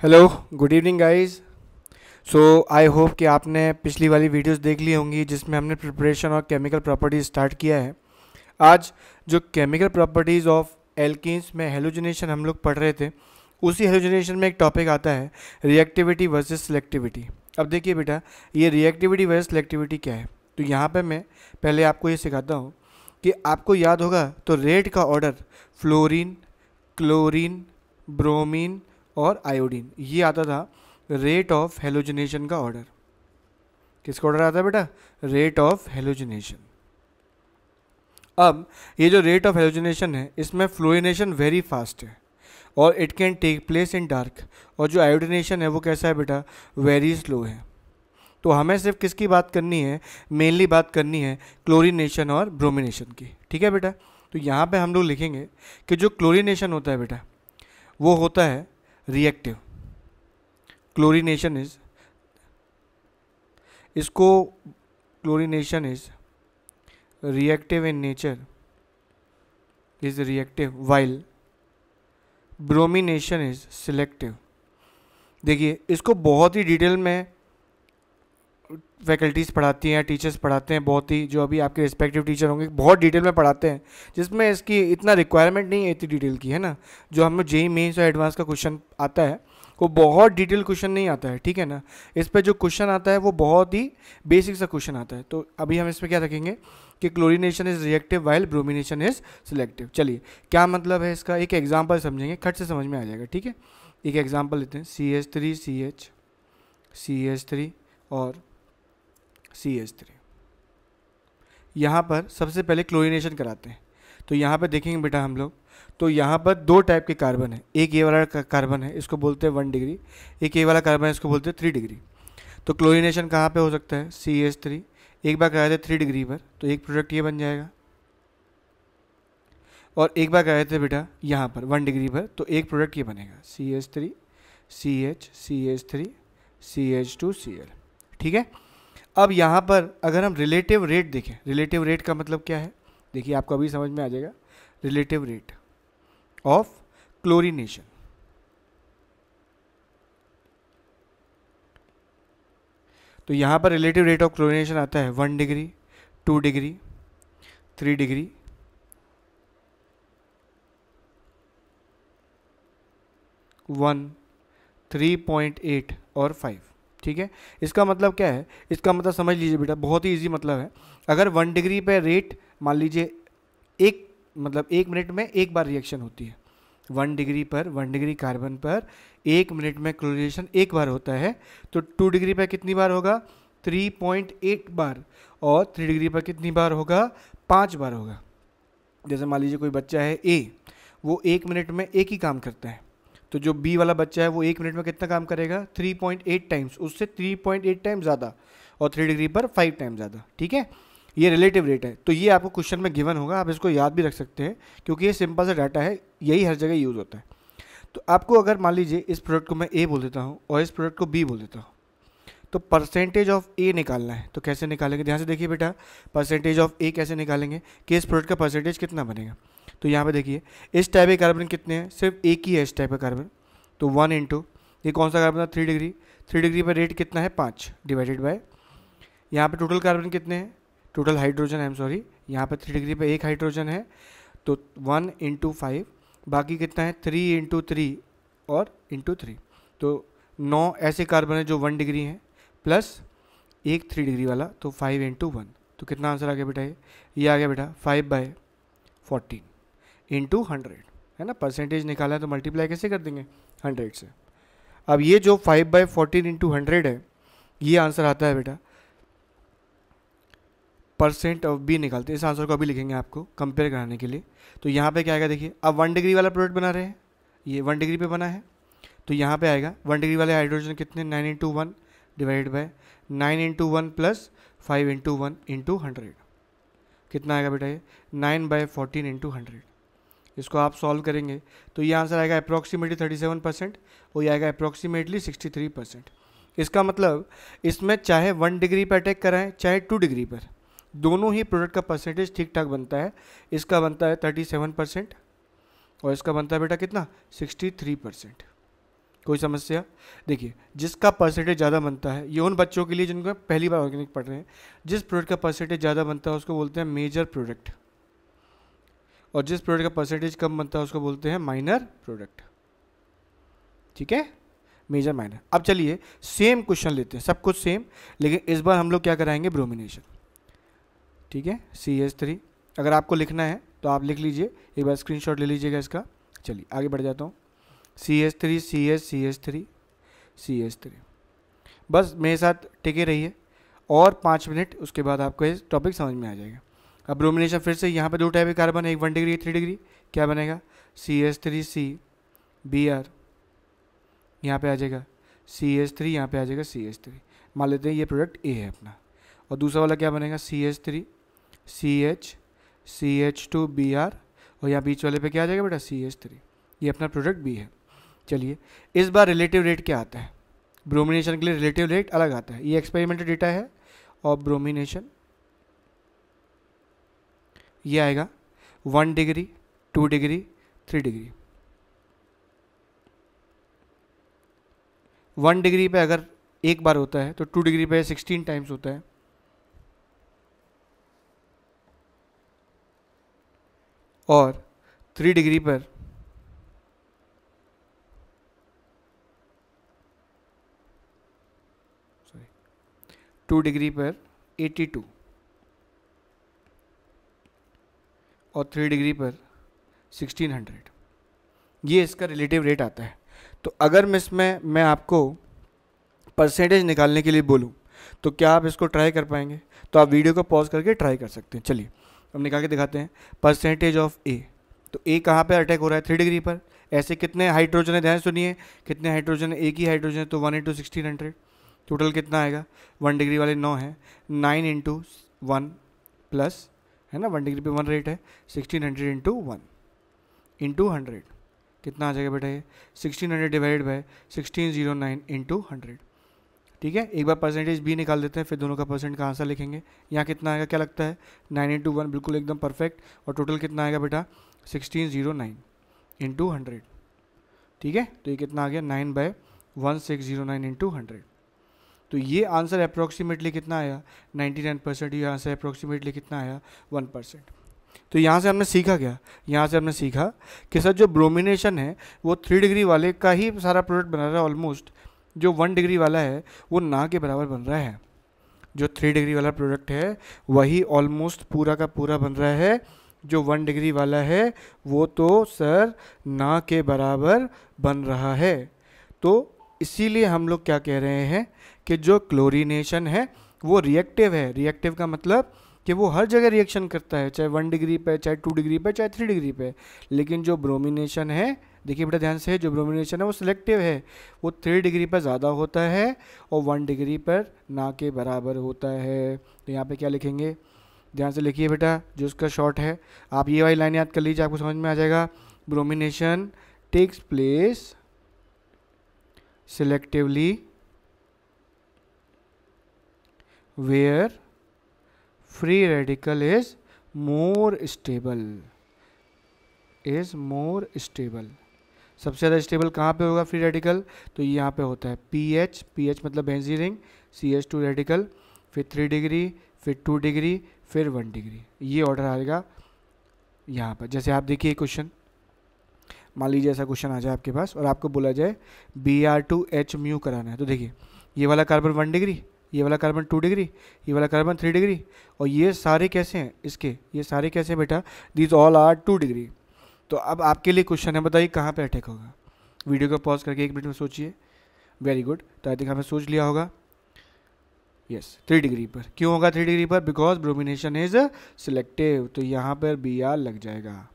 Hello, good evening guys. So I hope कि आपने पिछली वाली वीडियोस देख ली होंगी जिसमें हमने प्रिपरेशन और केमिकल प्रॉपर्टीज स्टार्ट किया है। आज जो केमिकल प्रॉपर्टीज़ ऑफ एल्कीन्स में हेलोजिनेशन हम लोग पढ़ रहे थे, उसी हेलोजिनेशन में एक टॉपिक आता है रिएक्टिविटी वर्सेस सिलेक्टिविटी। अब देखिए बेटा, ये रिएक्टिविटी वर्सेस सिलेक्टिविटी क्या है। तो यहाँ पे मैं पहले आपको ये सिखाता हूँ कि आपको याद होगा तो रेट का ऑर्डर फ्लोरीन, क्लोरीन, ब्रोमीन और आयोडीन, ये आता था रेट ऑफ हेलोजिनेशन का ऑर्डर। किसका ऑर्डर आता है बेटा? Rate of halogenation. अब ये जो रेट ऑफ हेलोजिनेशन है, इसमें फ्लोरिनेशन वेरी फास्ट है और it can take place in dark, और जो आयोडिनेशन है वो कैसा है बेटा? वेरी स्लो है। तो हमें सिर्फ किसकी बात करनी है? मेनली बात करनी है क्लोरीनेशन और ब्रोमिनेशन की। ठीक है बेटा, तो यहाँ पे हम लोग लिखेंगे कि जो क्लोरीनेशन होता है बेटा, वो होता है रिएक्टिव। क्लोरीनेशन इज इसको chlorination is reactive in nature, is reactive, while bromination is selective. देखिए, इसको बहुत ही डिटेल में फैकल्टीज़ पढ़ाती हैं, टीचर्स पढ़ाते हैं, बहुत ही जो अभी आपके रिस्पेक्टिव टीचर होंगे बहुत डिटेल में पढ़ाते हैं, जिसमें इसकी इतना रिक्वायरमेंट नहीं है इतनी डिटेल की, है ना। जो हमें जेई मेंस और एडवांस का क्वेश्चन आता है वो बहुत डिटेल क्वेश्चन नहीं आता है, ठीक है ना। इस पर जो क्वेश्चन आता है वो बहुत ही बेसिक सा क्वेश्चन आता है। तो अभी हम इसमें क्या रखेंगे कि chlorination is reactive while bromination is selective. चलिए, क्या मतलब है इसका, एक एग्जाम्पल समझेंगे, खट से समझ में आ जाएगा। ठीक है, एक एग्जाम्पल लेते हैं, CH3CH, CH3 और CH3। यहाँ पर सबसे पहले क्लोरीनेशन कराते हैं। तो यहाँ पे देखेंगे बेटा हम लोग, तो यहाँ पर दो टाइप के कार्बन है। एक ये वाला कार्बन है, इसको बोलते हैं 1 डिग्री। एक ये वाला कार्बन है, इसको बोलते हैं 3 डिग्री। तो क्लोरीनेशन कहाँ पे हो सकता है? CH3 एक बार कराए थे 3 डिग्री पर, तो एक प्रोडक्ट ये बन जाएगा, और एक बार कराए थे बेटा यहाँ पर 1 डिग्री पर, तो एक प्रोडक्ट ये बनेगा CH3 CH CH3 CH2 Cl। ठीक है, अब यहाँ पर अगर हम रिलेटिव रेट देखें, रिलेटिव रेट का मतलब क्या है, देखिए आपको अभी समझ में आ जाएगा। रिलेटिव रेट ऑफ क्लोरीनेशन, तो यहाँ पर रिलेटिव रेट ऑफ क्लोरीनेशन आता है 1 डिग्री, 2 डिग्री, 3 डिग्री, 1, 3.8 और 5। ठीक है, इसका मतलब क्या है? इसका मतलब समझ लीजिए बेटा, बहुत ही इजी मतलब है। अगर 1 डिग्री पे रेट मान लीजिए एक, मतलब 1 मिनट में एक बार रिएक्शन होती है। 1 डिग्री पर, 1 डिग्री कार्बन पर 1 मिनट में क्लोरीनेशन एक बार होता है। तो 2 डिग्री पर कितनी बार होगा? 3.8 बार। और 3 डिग्री पर कितनी बार होगा? 5 बार होगा। जैसे मान लीजिए कोई बच्चा है A, वो 1 मिनट में एक ही काम करता है, तो जो बी वाला बच्चा है वो 1 मिनट में कितना काम करेगा? 3.8 टाइम्स, उससे 3.8 टाइम्स ज़्यादा, और 3 डिग्री पर 5 टाइम्स ज़्यादा। ठीक है, ये रिलेटिव रेट है। तो ये आपको क्वेश्चन में गिवन होगा, आप इसको याद भी रख सकते हैं क्योंकि ये सिंपल सा डाटा है, यही हर जगह यूज़ होता है। तो आपको अगर मान लीजिए इस प्रोडक्ट को मैं A बोल देता हूँ और इस प्रोडक्ट को B बोल देता हूँ, तो परसेंटेज ऑफ A निकालना है। तो कैसे निकालेंगे? ध्यान से देखिए बेटा, परसेंटेज ऑफ A कैसे निकालेंगे कि इस प्रोडक्ट का परसेंटेज कितना बनेगा। तो यहाँ पे देखिए, इस टाइप के कार्बन कितने हैं? सिर्फ एक ही है इस टाइप का कार्बन, तो 1 इंटू, ये कौन सा कार्बन था? 3 डिग्री। 3 डिग्री पर रेट कितना है? 5 डिवाइडेड बाय, यहाँ पे टोटल कार्बन कितने हैं? Total hydrogen, I am sorry, यहाँ पे 3 डिग्री पर एक हाइड्रोजन है, तो 1 इंटू 5, बाकी कितना है? 3 इंटू 3 और इंटू 3, तो 9 ऐसे कार्बन है जो 1 डिग्री हैं, प्लस एक 3 डिग्री वाला, तो 5 इंटू 1। तो कितना आंसर आ गया बेटा? ये आ गया बेटा 5/14 इंटू 100, है ना। परसेंटेज निकाला है तो मल्टीप्लाई कैसे कर देंगे? 100 से। अब ये जो 5/14 इंटू 100 है, ये आंसर आता है बेटा, परसेंट ऑफ बी निकालते हैं। इस आंसर को अभी लिखेंगे आपको कंपेयर कराने के लिए। तो यहाँ पे क्या आएगा? देखिए, अब 1 डिग्री वाला प्रोडक्ट बना रहे हैं, ये 1 डिग्री पे बना है, तो यहाँ पे आएगा 1 डिग्री वाले हाइड्रोजन कितने? 9 into 1 divided by 9 into 1 plus 5 into 1 into 100, कितना आएगा बेटा? ये 9/14 इंटू 100। इसको आप सॉल्व करेंगे तो ये आंसर आएगा अप्रॉक्सीमेटली 37%, और ये आएगा अप्रॉक्सीमेटली 63%। इसका मतलब इसमें चाहे 1 डिग्री पर अटैक कराएं चाहे 2 डिग्री पर, दोनों ही प्रोडक्ट का परसेंटेज ठीक ठाक बनता है। इसका बनता है 37% और इसका बनता है बेटा कितना? 63%। कोई समस्या? देखिए, जिसका परसेंटेज ज़्यादा बनता है, ये उन बच्चों के लिए जिनको पहली बार ऑर्गेनिक पढ़ रहे हैं, जिस प्रोडक्ट का परसेंटेज ज़्यादा बनता है उसको बोलते हैं मेजर प्रोडक्ट, और जिस प्रोडक्ट का परसेंटेज कम बनता है उसको बोलते हैं माइनर प्रोडक्ट। ठीक है, मेजर माइनर। अब चलिए सेम क्वेश्चन लेते हैं, सब कुछ सेम, लेकिन इस बार हम लोग क्या कराएंगे, ब्रोमिनेशन। ठीक है, CH3। अगर आपको लिखना है तो आप लिख लीजिए, एक बार स्क्रीनशॉट ले लीजिएगा इसका। चलिए आगे बढ़ जाता हूँ। CH3 CH3 CH3। बस मेरे साथ टिके रहिए और 5 मिनट, उसके बाद आपको ये टॉपिक समझ में आ जाएगा। अब ब्रोमिनेशन फिर से, यहाँ पे 2 टाइप के कार्बन है, एक 1 डिग्री 3 डिग्री, क्या बनेगा, CH3C Br, यहाँ पे आ जाएगा CH3, यहाँ पे आ जाएगा CH3। मान लेते हैं ये प्रोडक्ट A है अपना, और दूसरा वाला क्या बनेगा, CH3 CH CH2Br, और यहाँ बीच वाले पे क्या आ जाएगा बेटा, CH3। ये अपना प्रोडक्ट B है। चलिए इस बार रिलेटिव रेट क्या आता है, ब्रोमिनेशन के लिए रिलेटिव रेट अलग आता है, ये एक्सपेरिमेंटल डेटा है, और ब्रोमिनेशन ये आएगा 1 डिग्री 2 डिग्री 3 डिग्री। 1 डिग्री पे अगर एक बार होता है तो 2 डिग्री पे 16 टाइम्स होता है, और 3 डिग्री पर 2 डिग्री पर 82, और 3 डिग्री पर 1600। ये इसका रिलेटिव रेट आता है। तो अगर मैं आपको परसेंटेज निकालने के लिए बोलूँ तो क्या आप इसको ट्राई कर पाएंगे? तो आप वीडियो को पॉज करके ट्राई कर सकते हैं। चलिए हम निकाल के दिखाते हैं। परसेंटेज ऑफ ए, तो ए कहाँ पे अटैक हो रहा है, 3 डिग्री पर। ऐसे कितने हाइड्रोजन है, ध्यान सुनिए, कितने हाइड्रोजन है, एक ही हाइड्रोजन है, तो 1 इंटू 1600, टोटल कितना आएगा, 1 डिग्री वाले 9 है, 9 इंटू 1 प्लस, है ना, 1 डिग्री पे 1 रेट है, 1600 इंटू 1 इंटू 100, कितना आ जाएगा बेटा ये, 1600 डिवाइडेड बाय 1609 इंटू 100। ठीक है, एक बार परसेंटेज भी निकाल देते हैं, फिर दोनों का परसेंट का आंसर लिखेंगे। यहाँ कितना आएगा, क्या लगता है, 9 इंटू 1, बिल्कुल एकदम परफेक्ट, और टोटल कितना आएगा बेटा, 1609 इंटू 100। ठीक है, तो ये कितना आ गया, 9/1609 इंटू 100। तो ये आंसर अप्रोक्सीमेटली कितना आया, 99%। ये आंसर अप्रोक्सीमेटली कितना आया, 1%। तो यहाँ से हमने सीखा क्या, यहाँ से हमने सीखा कि सर जो ब्रोमिनेशन है वो 3 डिग्री वाले का ही सारा प्रोडक्ट बना रहा है ऑलमोस्ट, जो 1 डिग्री वाला है वो ना के बराबर बन रहा है। जो 3 डिग्री वाला प्रोडक्ट है वही ऑलमोस्ट पूरा का पूरा बन रहा है, जो 1 डिग्री वाला है वो तो सर ना के बराबर बन रहा है। तो इसीलिए हम लोग क्या कह रहे हैं कि जो क्लोरीनेशन है वो रिएक्टिव है। रिएक्टिव का मतलब कि वो हर जगह रिएक्शन करता है, चाहे 1 डिग्री पे, चाहे 2 डिग्री पे, चाहे 3 डिग्री पे। लेकिन जो ब्रोमिनेशन है, देखिए बेटा ध्यान से, जो ब्रोमिनेशन है वो सिलेक्टिव है, वो 3 डिग्री पर ज़्यादा होता है और 1 डिग्री पर ना के बराबर होता है। तो यहाँ पे क्या लिखेंगे, ध्यान से लिखिए बेटा, जो उसका शॉर्ट है, आप ये वाली लाइन याद कर लीजिए, आपको समझ में आ जाएगा। Bromination takes place selectively where free radical is more stable, सबसे ज़्यादा स्टेबल कहाँ पे होगा फ्री रेडिकल, तो यहाँ पे होता है पीएच मतलब बेंजीन रिंग, CH2 रेडिकल, फिर 3 डिग्री, फिर 2 डिग्री, फिर 1 डिग्री, ये ऑर्डर आएगा यहाँ पर। जैसे आप देखिए क्वेश्चन, मान लीजिए ऐसा क्वेश्चन आ जाए आपके पास और आपको बोला जाए Br2H म्यू कराना है, तो देखिए ये वाला कार्बन 1 डिग्री, ये वाला कार्बन 2 डिग्री, ये वाला कार्बन 3 डिग्री, और ये सारे कैसे हैं इसके, ये सारे कैसे हैं बेटा, दीज ऑल आर 2 डिग्री। तो अब आपके लिए क्वेश्चन है, बताइए कहाँ पे अटैक होगा। वीडियो को पॉज करके 1 मिनट में सोचिए। वेरी गुड, तो आई थिंक आपने सोच लिया होगा। यस, 3 डिग्री पर। क्यों होगा 3 डिग्री पर, बिकॉज ब्रोमिनेशन इज सिलेक्टिव, तो यहाँ पर Br लग जाएगा,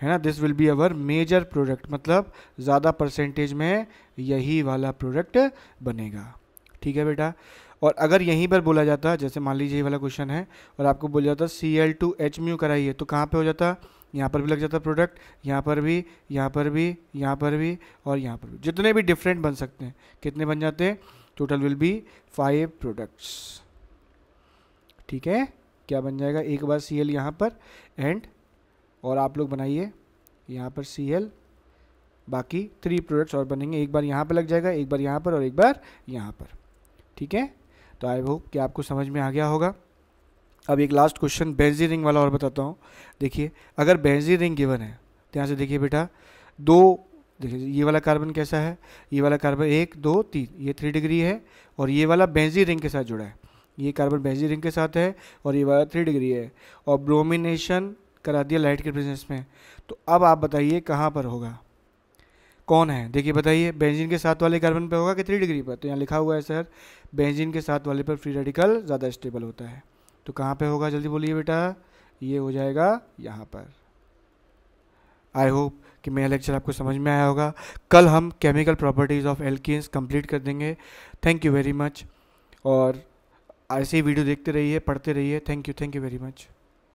है ना। This will be our major product, मतलब ज़्यादा परसेंटेज में यही वाला प्रोडक्ट बनेगा। ठीक है बेटा, और अगर यहीं पर बोला जाता, जैसे मान लीजिए ये वाला क्वेश्चन है और आपको बोला जाता Cl2H म्यू कराइए, तो कहाँ पे हो जाता, यहाँ पर भी लग जाता प्रोडक्ट, यहाँ पर भी, यहाँ पर भी, यहाँ पर भी, और यहाँ पर भी, जितने भी डिफरेंट बन सकते हैं, कितने बन जाते हैं, टोटल विल बी 5 प्रोडक्ट्स। ठीक है, क्या बन जाएगा, एक बार Cl यहाँ पर एंड, और आप लोग बनाइए यहाँ पर Cl बाकी 3 प्रोडक्ट्स और बनेंगे, एक बार यहाँ पर लग जाएगा, एक बार यहाँ पर और एक बार यहाँ पर। ठीक है, तो आई होप कि आपको समझ में आ गया होगा। अब एक लास्ट क्वेश्चन बेंजीन रिंग वाला और बताता हूँ। देखिए अगर बेंजीन रिंग गिवन है तो यहाँ से देखिए बेटा, दो देखिए ये वाला कार्बन कैसा है, ये वाला कार्बन 1 2 3, ये 3 डिग्री है, और ये वाला बेंजीन रिंग के साथ जुड़ा है, ये कार्बन बेंजीन रिंग के साथ है, और ये वाला 3 डिग्री है, और ब्रोमिनेशन करा दिया लाइट के प्रेजेंस में। तो अब आप बताइए कहाँ पर होगा, कौन है? देखिए बताइए, बेंजीन के साथ वाले कार्बन पे होगा कि 3 डिग्री पर? तो यहाँ लिखा हुआ है सर, बेंजीन के साथ वाले पर फ्री रेडिकल ज़्यादा स्टेबल होता है। तो कहाँ पे होगा, जल्दी बोलिए बेटा? ये हो जाएगा यहाँ पर। आई होप कि मेरा लेक्चर आपको समझ में आया होगा। कल हम chemical properties of alkenes complete कर देंगे। थैंक यू वेरी मच, और ऐसे ही वीडियो देखते रहिए, पढ़ते रहिए। Thank you very much.